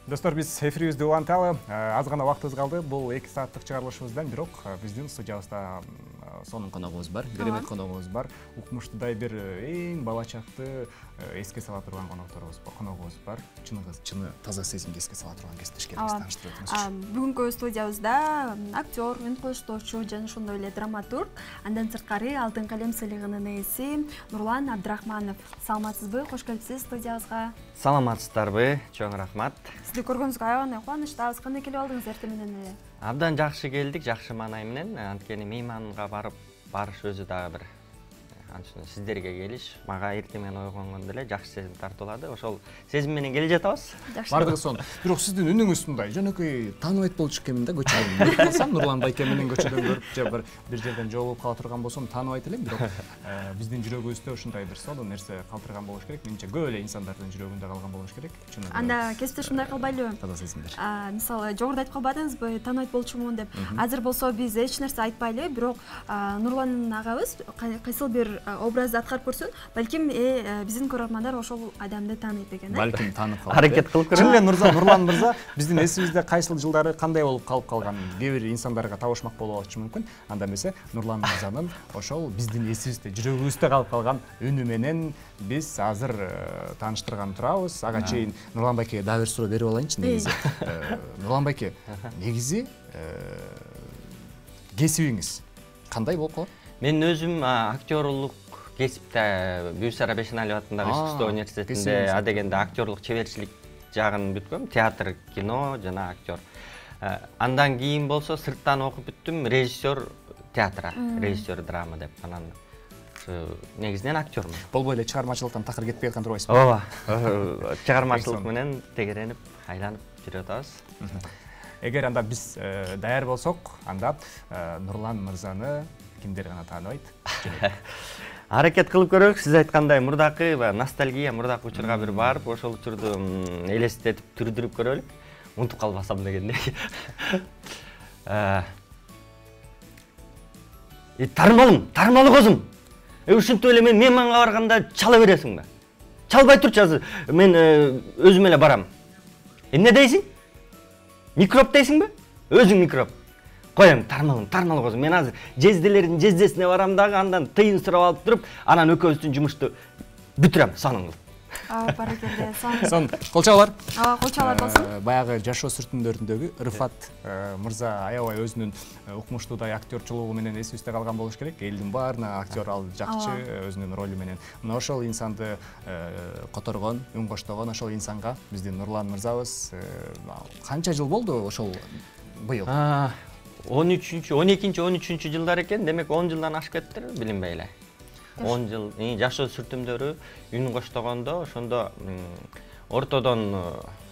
Достор, биз эфирибизди уланталы. Аз гана убактыбыз калды. Бул 2 сааттык чыгарылышыбыздан бирок биздин студиябызда сонун коногубуз бар, керемет коногубуз бар. Укмуштуудай бир эң бала чакты эске сала турган коногубуз бар. Чыны таза сезимди эске сала турган кесиптештерибизди тааныштырып өтүңүзчү. Бүгүнкү студиябызда актер, үн коштоочу жана ошондой эле драматург, андан сырткары Алтын калем сыйлыгынын ээси Нурлан Абдрахманов. Саламатсызбы? Кош келипсиз студиябызга. Саламатсыздарбы? Чоң рахмат. Сизди көргөнүзгө аябай кубанычтабыз. Кандай келип алдыңыз эртең менен эле? Абдан жакшы келдик, жакшы маанай менен. Анткени мейманга барыш өзү дагы бир сиздерге келиш, мага эртең менен ойгонгондо эле жакшы сезим тартуулады. Ошол сезим менен келе жатабыз. Бардыгы сонун. Бирок сиздин үнүңүз мындай, жөнөкөй тааныбайт болчу экенмин да көчөдөн. Көрсөм Нурлан байке менен көчөдөн көрүп, же бир жерден жолугуп кала турган болсом тааныбайт элем, бирок биздин жүрөгүбүздө ушундай бир сонун нерсе калтырган болуш керек. Менимче көп эле инсандардын жүрөгүндө калган болуш керек. Анда кесиптеш мындай кылбайлыбы? Таза сезимдер. Мисалы, жогоруда айтып калбадыңызбы, тааныбайт болчумун деп. Азыр болсо биз эч нерсе айтпайлы, бирок Нурлан агабыз кайсыл бир образды аткарып көрсүн, балким биздин көрөрмандар ошол адамды тааныйт экен. Балким таанып калат. Аракет кылып көрөм. Чын эле Нурлан мырза биздин эсибизде кайсыл жылдары кандай болуп калып калган кээ бир инсандарга табышмак болуп атышы мүмкүн. Анда эмесе Нурлан мырзанын ошол биздин эсибизде, жүрөгүбүздө калып калган үнү менен биз азыр тааныштырган турабыз. Ага чейин Нурлан байке дагы бир суроо берип алайынчы негизи. Нурлан байке, негизи кесибиңиз кандай болуп калат? Мен өзүм актерлук кесипте Бүйсара Бешеналиев атындагы искусство университетинде адегенде актерлук чеберчилик жагын бүткөм, театр, кино жана актер. Андан кийин болсо сырттан окуп бүттүм, режиссер театра, режиссер драма деп. Анан негизинен актёрмун. Болбой эле чыгармачылыктан такыр кетпей аткан турбайсызбы? Ооба. Чыгармачылык менен тегеренип, айланып жүрүп атабыз. Эгер анда биз даяр болсок, анда Нурлан мырзаны кимдер гана тааныбайт? Аракет кылып көрөйүк. Сиз айткандай мурдакы ностальгия, мурдакы учурга бир барып, ошол учурду элестетип, түрдүрүп көрөлүк. Унутуп калбасам дегендей. Тармалы козум. Ушинтип эле мен мейманга барганда чала бересиңби? Чалбай турчу азыр. Мен өзүм эле барам. Эмне дейсиң? Микроп дейсиңби? Өзүң микроп. Коем, тармалы козум. Мен азыр жезделердин жездесине барам дагы, андан тыйын сурап алып туруп, анан экөөбүздүн жумушту бүтүрөм сонун кылып. Баракелде, сонун. Колчалар. Колчалар болсун. Баягы жашоо сүртүндөрүндөгү Рыфат мырза аябай өзүнүн укмуштуудай актёрчулугу менен эсибизде калган болуш керек. Элдин баарына актер ал жакчы өзүнүн ролу менен. Мына ошол инсанды которгон, үн коштогон ошол инсанга биздин Нурлан мырзабыз канча жыл болду ошол быйыл? 12-13 жылдар экен, демек 10 жылдан ашып кетиптир, билинбей эле. 10 жыл жашоо сүртүмдөрү үн коштогондо, ошондо ортодон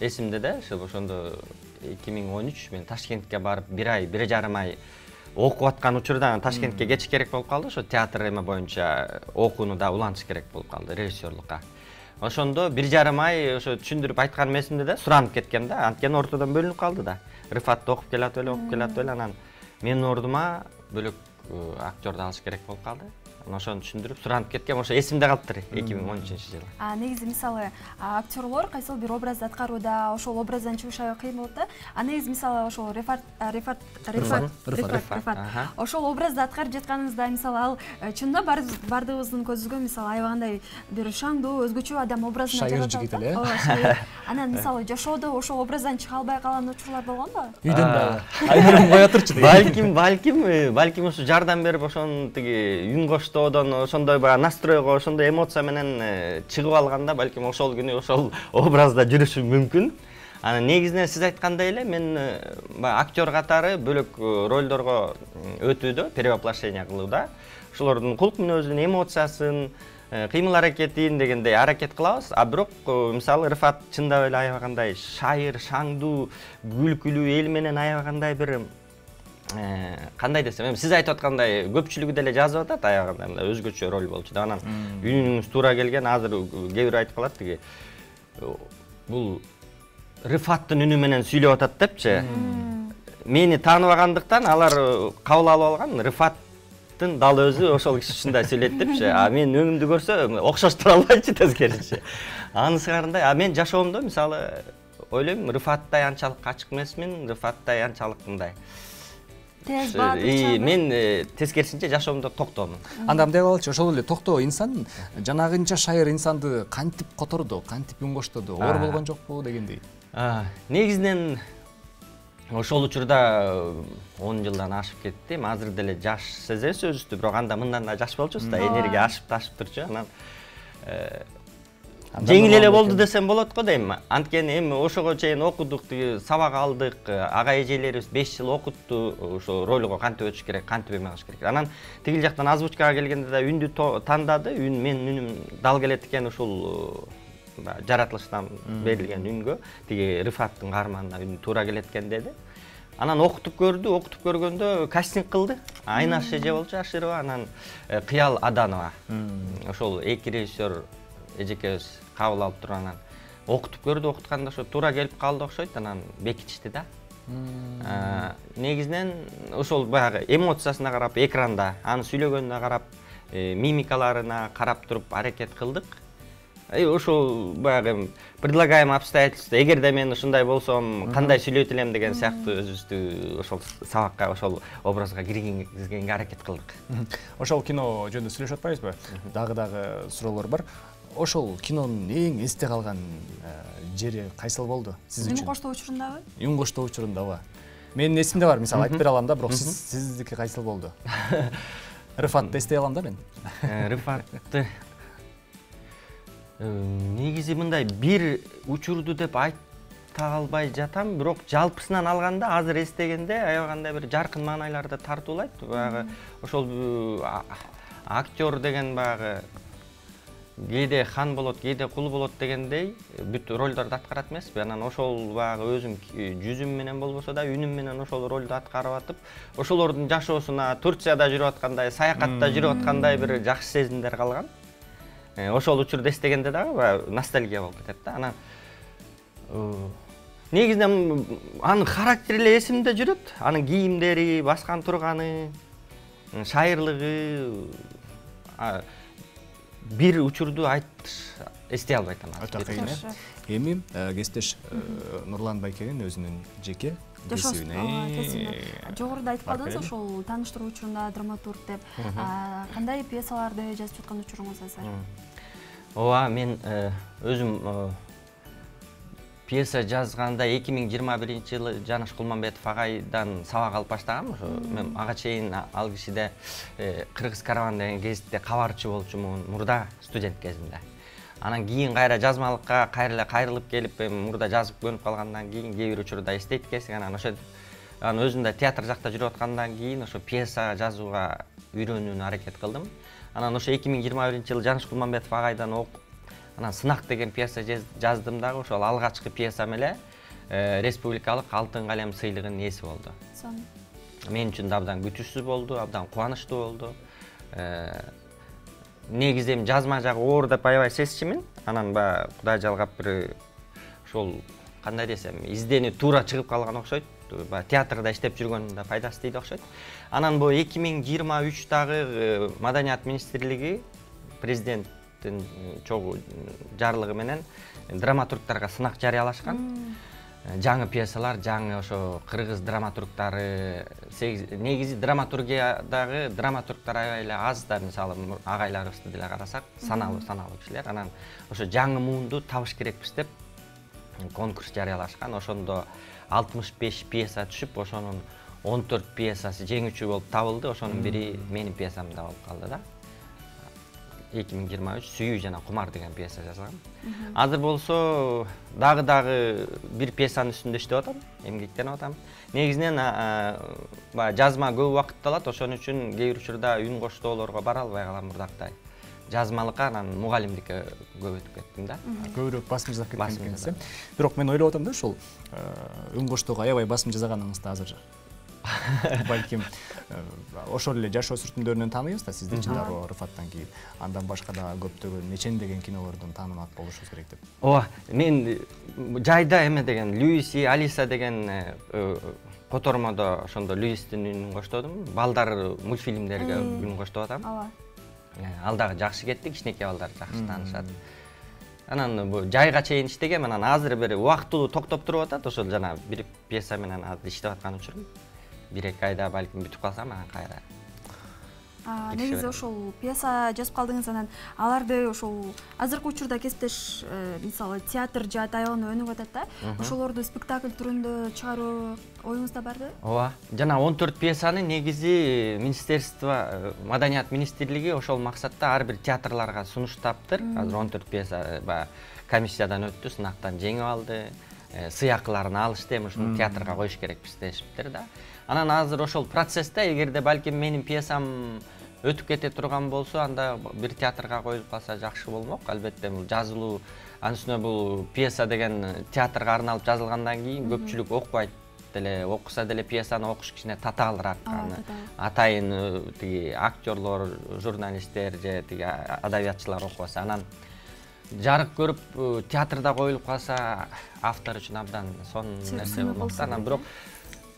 эсимде да, ошондо 2013 мен Ташкентке барып, бир жарым ай окуп аткан учурда Ташкентке кетиш керек болуп калды. Ошо театр эме боюнча окууну да улантыш керек болуп калды, режиссерлукка. Ошондо бир жарым ай ошо түшүндүрүп айткан эсимде да, суранып кеткен да, анткени ортодон бөлүнүп калды да. Рыфатты окуп келатып эле, анан менин ордума бөлөк актерди алыш керек болуп калды. Ошону түшүндүрүп суранып кеткем, ошо эсимде калыптыр 2013-жылы. Негизи мисалы актерлор кайсыл бир образды аткарууда ошол образдан чыгыш аябай кыйын болот да. Негизи мисалы ошол Рыфат ошол образды аткарып жатканыңызда мисалы ал чынында бардыгыбыздын көзүбүзгө мисалы аябагандай бир шаңдуу, өзгөчө адам образына жаратат. Анан мисалы жашоодо ошол образдан чыга албай калган учурлар болгонбу? Үйдөн дагы айнырым кое турчу. Балким ушу жардам берип ошону тиги үн коштоодон ошондой баягы настройго, ошондой эмоция менен чыгып алганда балким ошол күнү ошол образда жүрүшүм мүмкүн. Анан негизинен сиз айткандай эле мен актер катары бөлөк ролдорго өтүүдө, перевоплощение кылууда ошолордун кулк мүнөзүн, эмоциясын, кыймыл аракетин дегендей аракет кылабыз. А бирок мисалы Рыфат чындап эле аябагандай шайыр, шаңдуу, күлкүлүү, эл менен аябагандай бир кандай десем, сиз айтып аткандай көпчүлүгү деле жазып атат, аябагандай өзгөчө роль болчу да. Анан үнүңүз туура келген, азыр кээ бир айтып калат тиги бул Рыфаттын үнү менен сүйлөп атат депчи. Мени тааныбагандыктан алар кабыл алып алган Рыфаттын дал өзү ошол киши ушундай сүйлөйт депчи. А мен өңүмдү көрсө окшоштура албайчы тескерисинче. Анысы карындай, а мен жашоомдо мисалы ойлойм, Рыфаттай анчалык ачык эмесмин, Рыфаттай анчалык мындай. Тез баатырча. Мен тескерисинче жашоомдо токтоомун. Анда мындай болчу, ошол эле токтоо инсан жанагынча шайыр инсанды кантип которду, кантип үн коштоду, оор болгон жокпу дегендей. Негизинен ошол учурда 10 жылдан ашып кеттим. Азыр деле жаш сезебиз өзүбүздү, бирок анда мындан да жаш болчубуз да, энергия ашып турчу. Анан жеңил эле болду десем болот го дейм. Анткени эми ошого чейин окудук, сабак алдык, ага эжелерибиз 5 жыл окутту, ошо ролго кантип өтүш керек, кантип эме кылыш керек. Анан тигил жактан озвучкага келгенде да үндү тандады, үн менин үнүм дал келет экен ушул жаратылыштан берилген үнгө, тиги Рыфаттын каарманына үн туура келет экен деди. Анан окутуп көрдү, окутуп көргөндө кастинг кылды. Айнаш эже болчу Аширова, анан Кыял Аданова. Ошол эки режиссер эжекебиз кабыл алып туруп анан окутуп көрдү, окутканда ошо туура келип калды окшойт, анан бекитишти да. Негизинен ошол баягы эмоциясына карап, экранда, аны сүйлөгөнүнө карап, мимикаларына карап туруп аракет кылдык. Ошол баягы предлагаемый обстоятельства, эгерде мен ушундай болсом кандай сүйлөйт элем деген сыяктуу өзүбүздү ошол сабакка, ошол образга киргизгенге аракет кылдык. Ошол кино жөнүндө сүйлөшүп атпайбызбы? Дагы суроолор бар. Ошол кинонун эң эсте калган жери кайсыл болду сиз үчүн? Үн коштоо учурундабы? Үн коштоо учурундабы? Менин эсимде бар, мисалы айтып бере алам да, бирок сиздики кайсыл болду? Рыфатты эстей алам да мен. Рыфатты негизи мындай бир учурду деп айта албай жатам, бирок жалпысынан алганда азыр эстегенде аябагандай бир жаркын маанайларды тартуулайт. Баягы ошол актер деген баягы кээде хан болот, кээде кул болот дегендей бүт ролдорду аткарат эмеспи? Анан ошол баягы өзүм жүзүм менен болбосо да үнүм менен ошол ролду аткарып атып, ошолордун жашоосуна Турцияда жүрүп аткандай, саякатта жүрүп аткандай бир жакшы сезимдер калган. Ошол учурду эстегенде дагы ностальгия болуп кетет да. Анан негизинен анын характери эле эсимде жүрөт. Анын кийимдери, баскан турганы, шайырлыгы, бир учурду айтыш эстей албай атам. Өтө кыйын. Эми кесиптеш Нурлан Байкенин өзүнүн жеке кесибине жогоруда айтып калдыңыз, ошол тааныштыруу учурунда драматург деп. Кандай пьесаларды жазып жаткан учуруңуз азыр? Ооба, мен өзүм пьеса жазганда 2021-жылы Жаныш Кулманбетов агайдан сабак алып баштагам. Ошо мен ага чейин ал кишиде Кыргыз караван деген гезитте кабарчы болчумун мурда студент кезинде. Анан кийин кайра жазмалыкка кайрылып келип, мурда жазып көнүп калгандан кийин кээ бир учурда эстейт экенсиң, анан ошо өзүм да театр жакта жүрүп аткандан кийин ошо пьеса жазууга үйрөнүүнү аракет кылдым. Анан ошо 2021-жылы Жаныш Кулманбетов агайдан окуп, анан Сынак деген пьеса жаздым дагы, ошол алгачкы пьесам эле республикалык Алтын калем сыйлыгынын ээси болду. Мен үчүн да абдан күтүүсүз болду, абдан кубанычтуу болду. Негизи эми жазма жагы оор деп аябай сезчүмүн. Анан баягы Кудай жалгап бир ошол кандай десем, издени туура чыгып калган окшойт. Театрда иштеп жүргөнүн да пайдасы тийди окшойт. Анан бул 2023-дагы Маданият министрлиги президенттин чогуу жарлыгы менен драматургтарга сынак жарыялашкан. Жаңы пьесалар, жаңы ошо кыргыз драматургтары, негизи драматургиядагы драматургтар аябай эле аз да, мисалы агайларыбызды деле карасак, саналуу кишилер. Анан ошо жаңы муунду табыш керекпиз деп конкурс жарыялашкан. Ошондо 65 пьеса түшүп, ошонун 14 пьесасы жеңүүчү болуп табылды. Ошонун бири менин пьесамда болуп калды да. 2023 Сүйүү жана Кумар деген пьеса жазгам. Азыр болсо дагы бир пьесанын үстүндө иштеп атам, эмгектенип атам. Негизинен жазма көп убакытты алат, ошон үчүн кээ бир учурда үн коштоолорго бара албай калам мурдактай. Жазмалыкка анан мугалимдикке көп өтүп кеттим да. Көбүрөөк басым жасап кеткен экенсиз. Бирок мен ойлоп атам да, ушул үн коштоого аябай басым жасаганыңызды азыр балким ошол эле жаш өспүрүмдөрүнөн тааныйбыз да, сизди чындап Рыфаттан кийин. Андан башка да көптөгөн нечендеген кинолордон таанымак болушубуз керек деп. Ооба, мен жайда эме деген Льюис и Алиса деген котормодо ошондо Льюистин үнүн коштодум. Балдар мультфильмдерге үн коштоп атам. Ооба. Ал дагы жакшы кетти, кичинекей балдар жакшы таанышат. Анан бу жайга чейин иштегем, анан азыр бир убактылуу токтоп туруп атат. Ошол жана бир пьеса менен азыр иштеп аткан учурум. 1-2 айда балким бүтүп калсам, анан кайра. Негизи ошол пьеса жазып калдыңыз, анан аларды ошол азыркы учурда кесиптеш мисалы театр же аябаган өнүгүп атат да. Ошолорду спектакль түрүндө чыгаруу оюңузда барбы? Ооба. Жана 14 пьесаны негизи Министерство Маданият министрлиги ошол максатта ар бир театрларга сунуштаптыр. Азыр 14 пьеса комиссиядан өттү, сынактан жеңип алды. Сыйакыларын алышты, эми ушуну театрга коюш керекпиз дешиптир да. Анан азыр ошол процессте эгерде балким менин пьесам өтүп кете турган болсо, анда бир театрга коюлуп калса жакшы болмок. Албетте бул жазылуу, анын үстүнө бул пьеса деген театрга арналып жазылгандан кийин көпчүлүк окубайт деле, окуса деле пьесаны окуш кичине татаалыраак. Атайын тиги актерлор, журналисттер же тиги адабиятчылар окубаса, анан жарык көрүп театрда коюлуп калса автор үчүн абдан сонун нерсе болмок. Анан бирок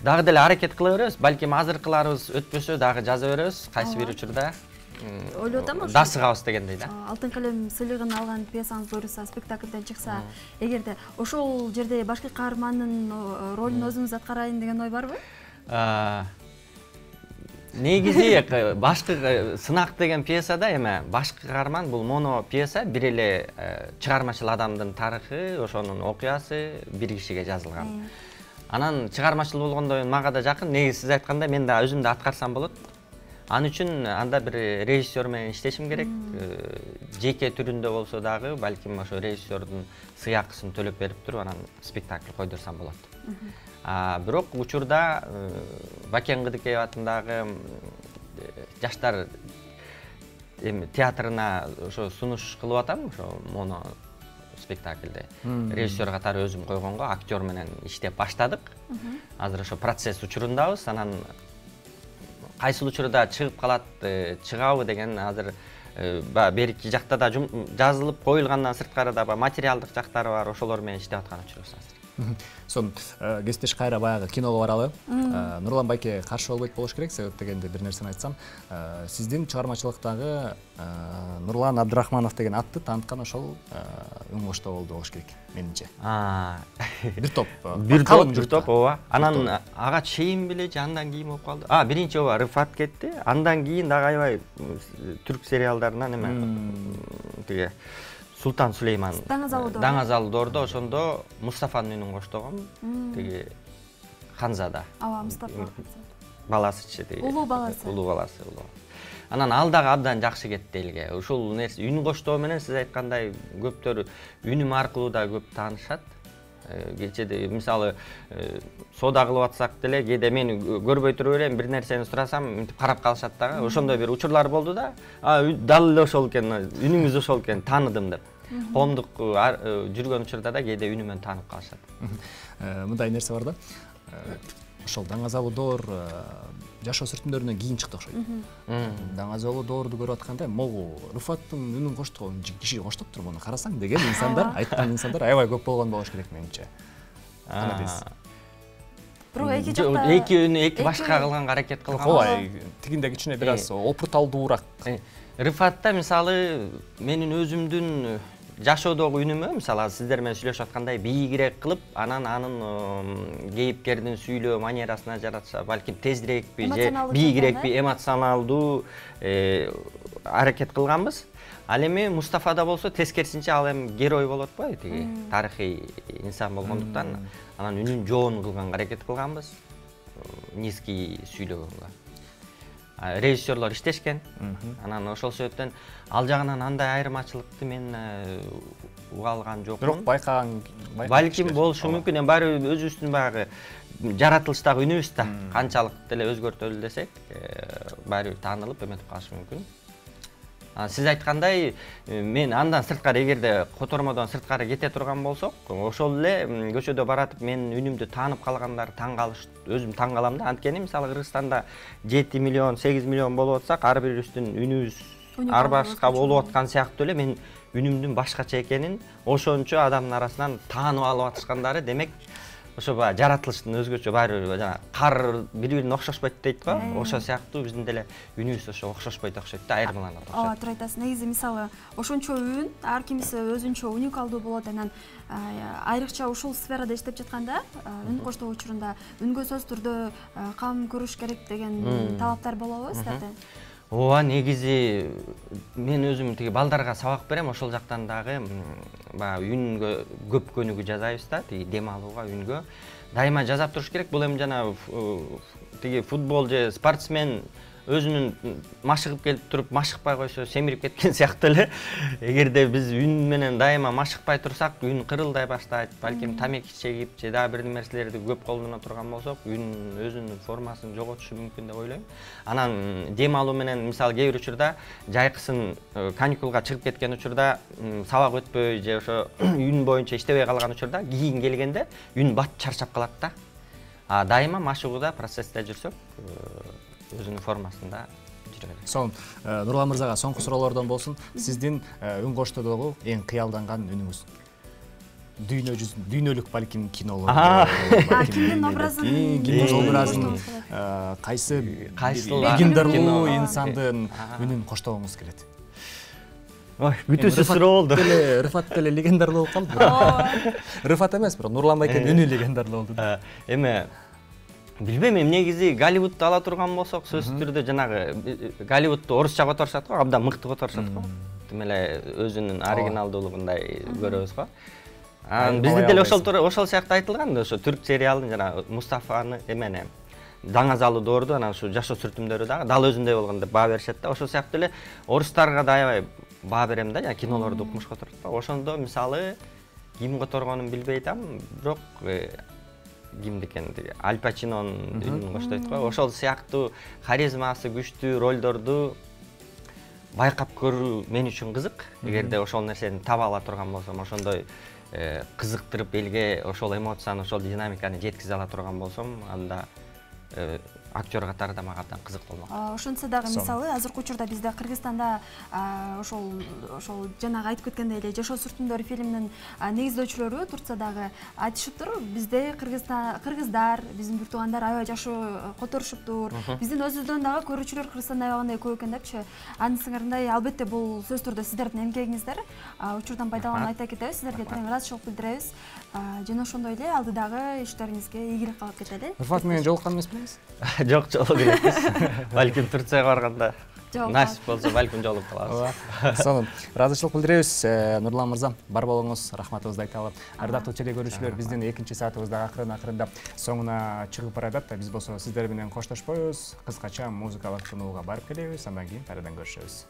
дагы деле аракет кыла беребиз. Балким азыркыларыбыз өтпөсө дагы жаза беребиз. Кайсы бир учурда ойлоп атам, да сыгабыз дегендей да. Алтын калем сыйлыгын алган пьесаңыз буюрса, спектакльден чыкса, эгерде ошол жерде башкы каармандын ролун өзүңүз аткарайын деген ой барбы? Негизи башкы сынак деген пьесада эме башкы каарман бул моно пьеса, бир эле чыгармачыл адамдын тарыхы, ошонун окуясы бир кишиге жазылган. Анан чыгармачыл болгондо мага да жакын. Негизи сиз айткандай мен да өзүм да аткарсам болот. Аны үчүн анда бир режиссер менен иштешим керек. Жеке түрүндө болсо дагы балким ошо режиссердун сыйакысын төлөп берип туруп анан спектакль койдурсам болот. Бирок учурда Бакен Кыдыкеев атындагы жаштар театрына ошо сунуш кылып атам, ошо моно спектакльде. Режиссер катары өзүм койгонго актер менен иштеп баштадык. Азыр ошо процесс учурундабыз. Анан кайсыл учурда чыгып калат, чыгабы деген азыр берки жакта да жазылып коюлгандан сырткары да материалдык жактары бар, ошолор менен иштеп аткан учурубуз азыр. Сон кесиптеш кайра баягы киного баралы. Нурлан байке каршы болбойт болуш керек, себеп дегенде бир нерсени айтсам, сиздин чыгармачылыктагы Нурлан Абдрахманов деген атты тааныткан ошол үн кошто болуш керек менимче. Бир топ, ооба. Анан ага чейин беле же андан кийин болуп калды. Биринчи ооба Рыфат кетти. Андан кийин дагы аябай түрк сериалдарынан эме тиги Султан Сулейман Даңазалдордо ошондо Мустафанын үнүн коштогом. Тиги Ханзада. Мустафа. Баласы тиги. Улуу баласы. Анан ал дагы абдан жакшы кетти элге. Ушул нерсе үн коштоо менен сиз айткандай көптөр үнүм аркылуу да көп таанышат. Кечеде мисалы соода кылып атсак деле кээде мени көрбөй туруп эле бир нерсени сурасам мынтип карап калышат дагы. Ошондой бир учурлар болду да. Дал эле ошол экен, үнүңүз ошол экен, тааныдым деп. Коомдук жүргөн учурда да кээде үнүмөн таанып калышат. Мындай нерсе бар да. Ошол Даңазалдор жаш өсүртүмдөрүнөн кийин чыкты окшойт. Даңазалдорду көрүп атканда, могу Рыфаттын үнүн коштогон киши коштоптур муну карасаң деген инсандар, айткан инсандар аябай көп болгон болуш керек менимче. Кандай дейсиз? Бирок эки жакта эки башка кылганга аракет кылган. Ооба, тигинде кичине бир аз опурталдуураак. Рыфатта мисалы менин өзүмдүн жашоодогу үнүмө, мисалы сиздер менен сүйлөшүп аткандай бийигирээк кылып, анан анын кейипкердин сүйлөө манерасына жаратса, балким тезирээкпи же бийигирээкпи, эмоционалдуу аракет кылганбыз. Ал эми Мустафада болсо тескерисинче ал эми герой болуп атпайбы, тиги тарыхый инсан болгондуктан анан үнүн жоон кылганга аракет кылганбыз. Низкий сүйлөгөнгө. Режиссерлор иштешкен. Анан ошол себептен ал жагынан андай айырмачылыкты мен уга алган жокмун. Бирок байкаган балким болушу мүмкүн. Эми баары өзүбүздүн баягы жаратылыштагы үнүбүз да канчалык деле өзгөртөлү десек, баары таанылып эметип калышы мүмкүн. Сиз айткандай, мен андан сырткары эгерде котормодон сырткары кете турган болсок, ошол эле көчөдө баратып менин үнүмдү таанып калгандар таң калыш, өзүм таң калам да. Анткени мисалы Кыргызстанда 7 миллион, 8 миллион болуп атсак, ар бирибиздин үнүбүз ар башка болуп аткан сыяктуу эле мен үнүмдүн башкача экенин ошончо адамдын арасынан таанып алып атышкандары, демек ошо баягы жаратылыштын өзгөчө баары бир жана кар бири-бирине окшошпойт дейт го. Ошо сыяктуу биздин деле үнүбүз ошо окшошпойт окшойт да, айырмаланат окшойт. Ооба, туура айтасыз. Негизи мисалы ошончо үн ар кимиси өзүнчө уникалдуу болот. Анан айрыкча ушул сферада иштеп жатканда үн коштоо учурунда үнгө сөзсүз түрдө кам көрүш керек деген талаптар болобу силерде? Ооба, негизи мен өзүм тиги балдарга сабак берем, ошол жактан дагы баягы үнгө көп көнүгүү жасайбыз да, тиги дем алууга, үнгө. Дайыма жасап туруш керек. Бул эми жана тиги футбол же спортсмен өзүнүн машыгып келип туруп, машыкпай койсо семирип кеткен сыяктуу эле. Эгерде биз үн менен дайыма машыкпай турсак, үн кырылдай баштайт. Балким тамеки чегип же дагы бир нерселерди көп колдоно турган болсок, үн өзүнүн формасын жоготушу мүмкүн деп ойлойм. Анан дем алуу менен мисалы кээ бир учурда жайкысын каникулга чыгып кеткен учурда, сабак өтпөй же ошо үн боюнча иштебей калган учурда кийин келгенде үн бат чарчап калат да. Дайыма машыгууда, процессте жүрсөк, өзүнүн формасында жүрө берет. Сонун, Нурлан мырзага соңку суроолордон болсун. Сиздин үн коштоодогу эң кыялданган үнүңүз? Дүйнөлүк балким кинолор. Кимдин образын, кайсы легендарлуу инсандын үнүн коштогуңуз келет? Ой, бүтүсү суроо болду. Рыфат деле легендарлуу болуп калды. Рыфат эмес, бирок Нурлан байкенин үнү легендарлуу болду. Эми билбейм, негизи Голливудду ала турган болсок, сөзсүз түрдө жанагы Голливудду орусча которушат го, абдан мыкты которушат го. Тим эле өзүнүн оригиналдуулугундай көрөбүз го. Бизде деле ошол сыяктуу айтылган, ошо түрк сериалын жана Мустафаны эмени Даңазалы доорду, анан ушу жашоо сүртүмдөрү дагы дал өзүндөй болгон деп баа беришет да. Ошол сыяктуу эле орустарга да аябай баа берем да, жана кинолорду укмуш которот да. Ошондо мисалы ким которгонун билбей атам, бирок кимдикени Аль Пачинонун үнүн коштойт го. Ошол сыяктуу харизмасы күчтүү ролдорду байкап көрүү мен үчүн кызык. Эгерде ошол нерсени таба ала турган болсом, ошондой кызыктырып элге ошол эмоцияны, ошол динамиканы жеткизе ала турган болсом, анда актер катары да мага абдан кызык болмок. Ошонсо дагы мисалы азыркы учурда бизде Кыргызстанда ошол жанагы айтып кеткендей эле жашоо сүртүмдөрү фильминин негиздөөчүлөрү Турциядагы айтышыптыр. Бизде кыргыздар, биздин бир туугандар аябай жакшы которушуптур. Биздин өзүбүздөн дагы көрүүчүлөр Кыргызстанда аябагандай көп экен депчи. Анын сыңарындай албетте бул сөзсүз түрдө сиздердин эмкегиңиздер. Учурдан пайдаланып айта кетебиз, сиздерге терең ыраазычылык билдиребиз. Жана ошондой эле алдыдагы иштериңизге ийгилик каалап кетели. Рыфат менен жолуккан эмеспиз? Жок, жолугу элекпиз. Балким Турцияга барганда насип болсо балким жолугуп калабыз. Сонун, ыраазычылык билдиребиз. Нурлан мырза, бар болуңуз, рахматыбызды айталы. Ардактуу телекөрүүчүлөр, биздин экинчи саатыбыз да акырында соңуна чыгып барат. Биз болсо сиздер менен коштошпойбуз. Кыскача музыкалык тынууга барып келебиз, андан кийин кайрадан көрүшөбүз.